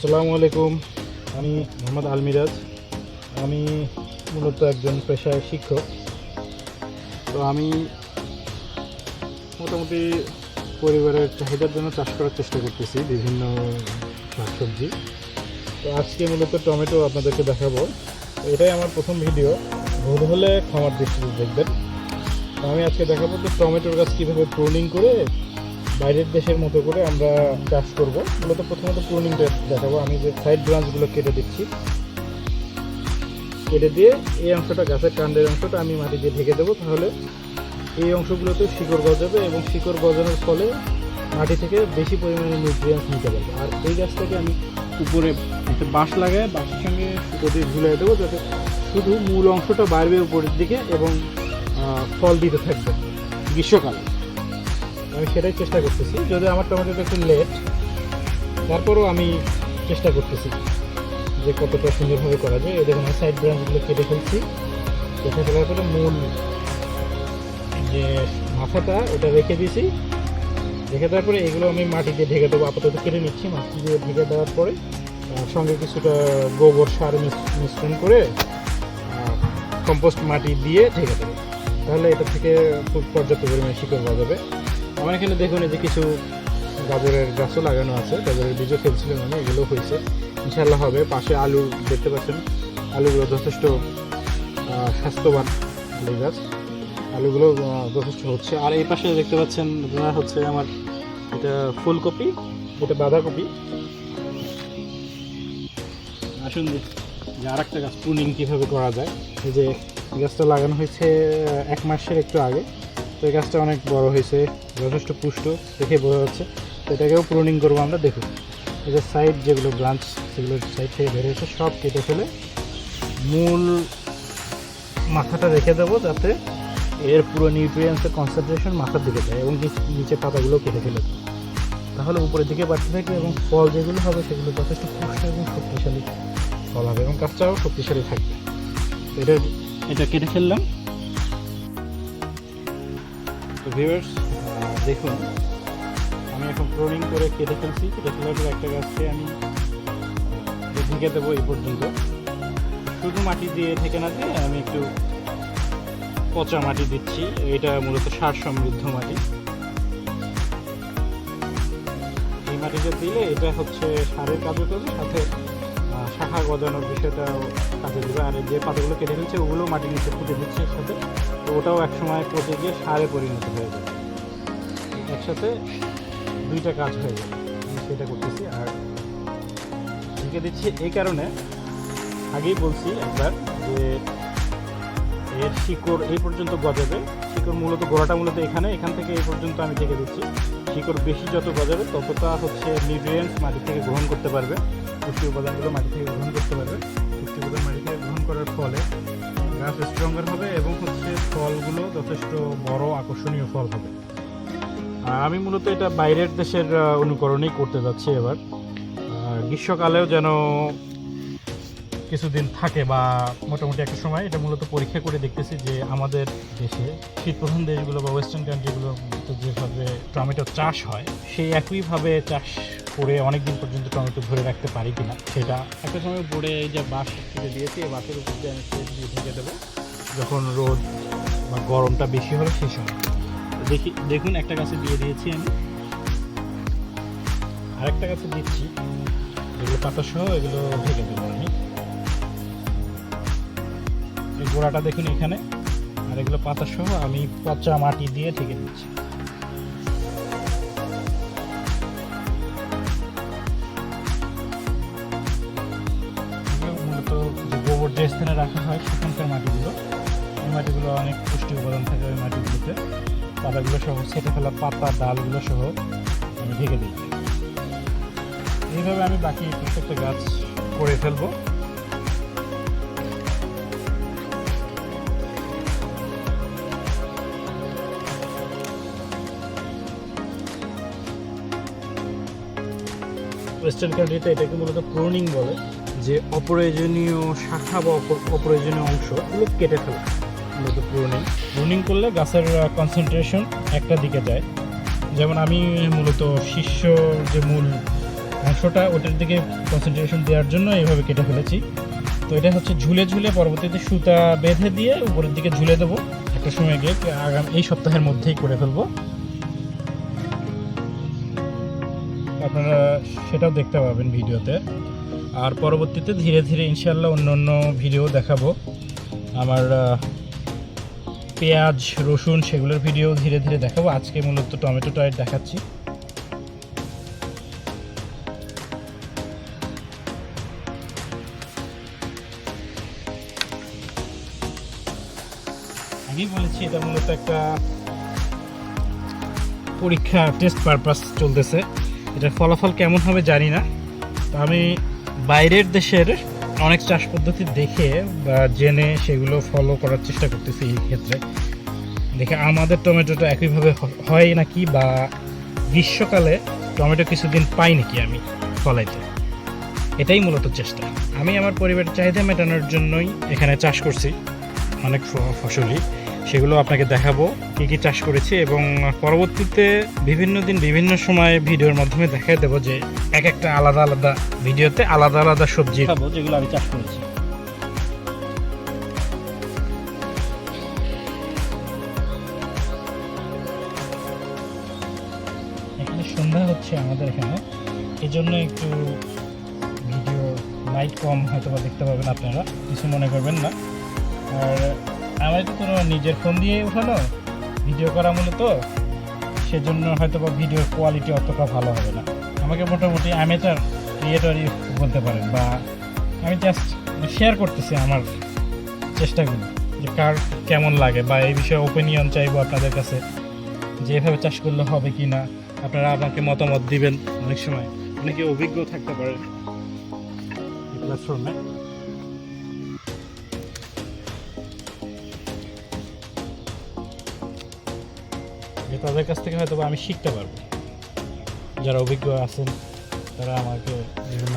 আসসালামু আলাইকুম। আমি মোহাম্মদ আলমিরাজ। আমি মূলত একজন পেশায় শিক্ষক। তো আমি মোটামুটি পরিবারের চাহিদার জন্য চাষ করার চেষ্টা করতেছি বিভিন্ন শাকসবজি। তো আজকে মূলত টমেটো আপনাদেরকে দেখাবো। তো এটাই আমার প্রথম ভিডিও, ভুল হলে ক্ষমার দৃষ্টিতে দেখবেন। তো আমি আজকে দেখাবো যে টমেটোর গাছ কীভাবে প্রুনিং করে বাইরের দেশের মতো করে আমরা চাষ করব। মূলত প্রথমত প্রুনিংটা দেখাবো। আমি যে সাইড ব্রাঞ্চগুলো কেটে দিচ্ছি, কেটে দিয়ে এই অংশটা, গাছের কাণ্ডের অংশটা আমি মাটি দিয়ে ঢেকে দেবো। তাহলে এই অংশগুলোতে শিকড় গজাবে এবং শিকড় গজানোর ফলে মাটি থেকে বেশি পরিমাণে নিউট্রিয়েন্টস নিতে পারবে। আর এই গাছ থেকে আমি উপরে একটা বাঁশ লাগায় বাঁশের সঙ্গে সুতো দিয়ে ঝুলিয়ে দেবো, যাতে শুধু মূল অংশটা বাড়বে উপরের দিকে এবং ফল দিতে থাকবে গ্রীষ্মকালে। আমি সেটাই চেষ্টা করতেছি। যদি আমার টমেটোটা একটু লেট, তারপরেও আমি চেষ্টা করতেছি যে কতটা সুন্দরভাবে করা যায়। এদের আমি সাইড ব্রাঞ্চগুলো কেটে ফেলছি। কেটে ফেলার পরে মূল যে মাথাটা ওটা রেখে দিয়েছি। রেখে দেওয়ার পরে এগুলো আমি মাটি দিয়ে ঢেকে দেবো। আপাতত কেটে নিচ্ছি। মাটি দিয়ে ঢেকে দেওয়ার পরে সঙ্গে কিছুটা গোবর সার মিশ্রণ করে কম্পোস্ট মাটি দিয়ে ঢেকে দেবো। তাহলে এটা থেকে খুব পর্যাপ্ত পরিমাণে শিকড় গজাবে। আমার এখানে দেখুন এই যে কিছু গাজরের গাছও লাগানো আছে, গাজরের বীজও ফেলছিলাম আমি, এগুলো হয়েছে, ইনশাল্লাহ হবে। পাশে আলু দেখতে পাচ্ছেন, আলুগুলো যথেষ্ট স্বাস্থ্যবান আলু গাছ, আলুগুলো যথেষ্ট হচ্ছে। আর এই পাশে দেখতে পাচ্ছেন আপনারা হচ্ছে আমার এটা ফুলকপি, এটা বাঁধাকপি। আসুন যে আর একটা গাছ প্রুনিং কীভাবে করা যায়। এই যে গাছটা লাগানো হয়েছে 1 মাসের একটু আগে। তো এই গাছটা অনেক বড় হয়েছে, যথেষ্ট পুষ্ট দেখে বোঝা যাচ্ছে। তো এটাকেও প্রুনিং করবো আমরা। দেখুন এই যে সাইড যেগুলো ব্রাঞ্চ, সেগুলো সাইড থেকে বের হয়েছে, সব কেটে ফেলে মূল মাথাটা রেখে দেবো, যাতে এর পুরো নিউট্রিয়েন্টসের কনসেন্ট্রেশন মাথার দিকে যায়, এবং নিচে পাতাগুলো কেটে ফেলে দেবো। তাহলে উপরের দিকে বাড়তে থাকবে এবং ফল যেগুলো হবে সেগুলো যথেষ্ট পুষ্ট এবং শক্তিশালী ফল হবে এবং গাছটাও শক্তিশালী থাকবে। এটা কেটে ফেললাম। তো ভিউয়ার্স দেখুন, আমি এখন প্রুনিং করে কেটে ফেলছি। কেটে ফেলার পর একটা গাছকে আমি ঢেকে দেবো এই পর্যন্ত। শুধু মাটি দিয়ে ঢেকে না দিয়ে আমি একটু পচা মাটি দিচ্ছি। এটা মূলত সার সমৃদ্ধ মাটি। এই মাটিটা দিলে এটা হচ্ছে সারের কাজও করবে, সাথে শাখা গজানোর বিষয়টা কাজে দেবে। আর যে পাতাগুলো কেটে ফেলছে ওগুলো মাটির নিচে ফুটে দিচ্ছে সাথে, তো ওটাও একসময় পচে গিয়ে সারে পরিণত হয়ে যাবে। একসাথে দুইটা কাজ হয়ে যাবে, আমি সেটা করতেছি। আর ঢেকে দিচ্ছি এই কারণে, আগেই বলছি একবার, যে এর শিকড় এই পর্যন্ত গজাবে। শিকড় মূলত গোড়াটা মূলত এখান থেকে এই পর্যন্ত আমি ঢেকে দিচ্ছি। শিকড় বেশি যত গজাবে ততটা হচ্ছে নিউট্রিয়েন্টস মাটি থেকে গ্রহণ করতে পারবে, পুষ্টি উপাদানগুলো মাটি থেকে গ্রহণ করতে পারবে। পুষ্টি উপাদান মাটি থেকে গ্রহণ করার ফলে গাছ স্ট্রঙ্গার হবে এবং হচ্ছে ফলগুলো যথেষ্ট বড় আকর্ষণীয় ফল হবে। আর আমি মূলত এটা বাইরের দেশের অনুকরণেই করতে যাচ্ছি এবার। গ্রীষ্মকালেও যেন কিছুদিন থাকে, বা মোটামুটি একটা সময়। এটা মূলত পরীক্ষা করে দেখতেছি যে আমাদের দেশে শীতপ্রধান দেশগুলো বা ওয়েস্টার্ন কান্ট্রিগুলো যেভাবে টমেটো চাষ হয়, সেই একইভাবে চাষ করে অনেক দিন পর্যন্ত টমেটো ধরে রাখতে পারি কিনা সেটা। একটা সময় বোর্ডে এই যে বাঁশ কেটে দিয়েছি, এই বাঁশের উপর দিয়ে আমি দিয়ে ঢেকে দেবো যখন রোদ বা গরমটা বেশি হবে সেই সময়। দেখুন একটা গাছে দিয়ে দিয়েছি আমি, আরেকটা গাছে দিচ্ছি। এগুলো পাতা সহ এগুলো ঢেকে দেবো আমি। এই গোড়াটা দেখুন এখানে, আর এগুলো পাতা সহ আমি পচা মাটি দিয়ে ঢেকে দিচ্ছি। মূলত যে গোবর যে স্থানে রাখা হয় সেখানকার মাটিগুলো, এই মাটিগুলো অনেক পুষ্টি উপাদান থাকে ওই মাটিগুলোতে। পাতাগুলো সহ, ছেটে ফেলা পাতা ডালগুলো সহ আমি ঢেকে দিই। এইভাবে আমি বাকি প্রত্যেকটা গাছ করে ফেলবো। ওয়েস্টার্ন কান্ট্রিতে এটাকে মূলত প্রুনিং বলে, যে অপ্রয়োজনীয় শাখা বা অপ্রয়োজনীয় অংশগুলো কেটে ফেলা মূলত প্রুনিং। প্রুনিং করলে গাছের কনসেন্ট্রেশন একটা দিকে যায়। যেমন আমি মূলত শীর্ষ যে মূল অংশ অংশটা ওটার দিকে কনসেন্ট্রেশন দেওয়ার জন্য এইভাবে কেটে ফেলেছি। তো এটা হচ্ছে ঝুলে ঝুলে পরবর্তীতে সুতা বেঁধে দিয়ে উপরের দিকে ঝুলে দেবো একটা সময় গিয়ে, আগামী এই সপ্তাহের মধ্যেই করে ফেলবো। আপনারা সেটাও দেখতে পাবেন ভিডিওতে। আর পরবর্তীতে ধীরে ধীরে ইনশাআল্লাহ অন্য অন্য ভিডিও দেখাবো। আমার পেঁয়াজ রসুন সেগুলোর ভিডিও ধীরে ধীরে দেখাবো। আজকে মূলত টমেটোটা দেখাচ্ছি। আগেই বলেছি এটা মূলত একটা পরীক্ষা, টেস্ট পারপাস চলতেছে। এটার ফলাফল কেমন হবে জানি না। তো আমি বাইরের দেশের অনেক চাষ পদ্ধতি দেখে বা জেনে সেগুলো ফলো করার চেষ্টা করতেছি। এই ক্ষেত্রে দেখে আমাদের টমেটোটা একইভাবে হয় নাকি, বা গ্রীষ্মকালে টমেটো কিছুদিন পাই নাকি আমি ফলাইতে, এটাই মূলত চেষ্টা। আমি আমার পরিবারের চাহিদা মেটানোর জন্যই এখানে চাষ করছি অনেক ফসলই, সেগুলো আপনাকে দেখাবো কী কী চাষ করেছি, এবং পরবর্তীতে বিভিন্ন দিন বিভিন্ন সময় ভিডিওর মাধ্যমে দেখাই দেবো যে এক একটা আলাদা আলাদা ভিডিওতে আলাদা আলাদা সবজি খাবো যেগুলো আমি চাষ করেছি। এখানে সন্ধ্যা হচ্ছে আমাদের এখানে, এই জন্য একটু ভিডিও লাইট কম হয়তো বা দেখতে পাবেন আপনারা, কিছু মনে করবেন না। আর আমার তো কোনো নিজের ফোন দিয়ে উঠানো ভিডিও করা মূলত, সেজন্য হয়তো বা ভিডিওর কোয়ালিটি অতটা ভালো হবে না। আমাকে মোটামুটি অ্যামেচার ক্রিয়েটরই বলতে পারেন, বা আমি জাস্ট শেয়ার করতেছি আমার চেষ্টাগুলো যে কার কেমন লাগে, বা এই বিষয়ে ওপিনিয়ন চাইবো আপনাদের কাছে যে এভাবে চাষ করলে হবে কি না। আপনারা আমাকে মতামত দিবেন। অনেক সময় অনেকে অভিজ্ঞ থাকতে পারে এই প্ল্যাটফর্মে। তাদের কাছ থেকে হয়তো আমি শিখতে পারবো, যারা অভিজ্ঞ আছেন তারা আমাকে বিভিন্ন